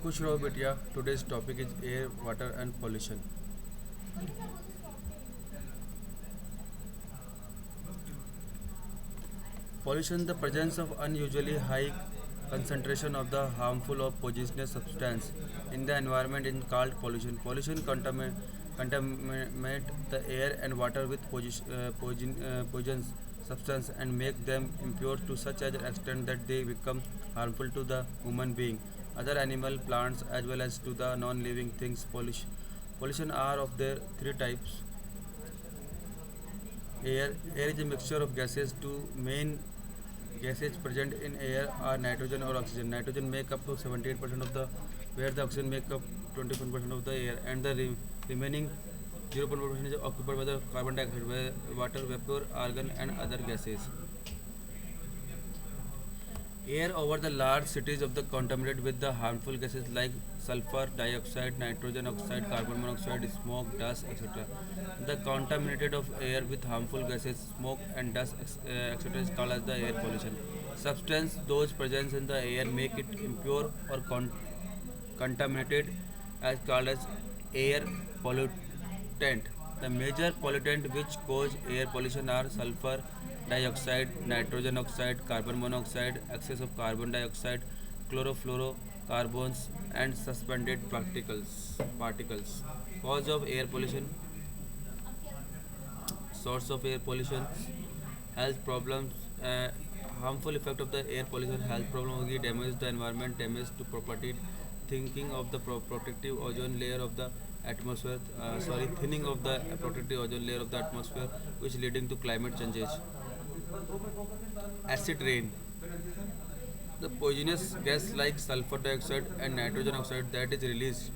Kush Rao Betia. Today's topic is air, water, and pollution. Pollution, the presence of unusually high concentration of the harmful or poisonous substance in the environment is called pollution. Pollution contaminate the air and water with poisonous substance and make them impure to such an extent that they become harmful to the human being, other animal, plants, as well as to the non-living things. Pollution are of their three types. Air is a mixture of gases. Two main gases present in air are nitrogen or oxygen. Nitrogen make up to 78% of the, where the oxygen make up 21% of the air, and the remaining 0.1% is occupied by the carbon dioxide, water vapor, argon, and other gases. Air over the large cities of the contaminated with the harmful gases like sulfur dioxide, nitrogen oxide, carbon monoxide, smoke, dust, etc. The contaminated of air with harmful gases, smoke and dust, etc. is called as the air pollution. Substance those present in the air make it impure or contaminated as called as air pollutant. The major pollutant which cause air pollution are sulfur dioxide, nitrogen oxide, carbon monoxide, excess of carbon dioxide, chlorofluorocarbons, and suspended particles. Cause of air pollution, source of air pollution, health problems. Harmful effect of the air pollution, health problem होगी, damage the environment, damage to property, thinking of the protective ozone layer of the atmosphere, thinning of the protective ozone layer of the atmosphere, which leading to climate changes. Acid rain, the poisonous gas like sulfur dioxide and nitrogen oxide that is released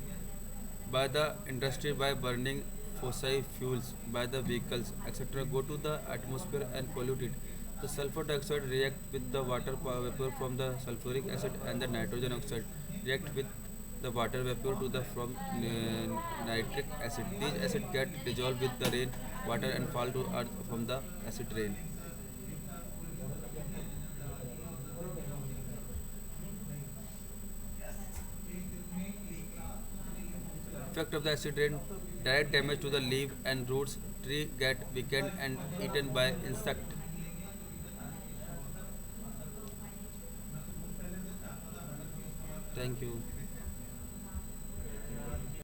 by the industry by burning fossil fuels by the vehicles etc. go to the atmosphere and pollute it. The sulfur dioxide react with the water vapor from the sulfuric acid, and the nitrogen oxide react with the water vapor to the from nitric acid. These acid get dissolved with the rain water and fall to earth from the acid rain. Effect of the acid rain, direct damage to the leaf and roots, tree get weakened and eaten by insect. Thank you.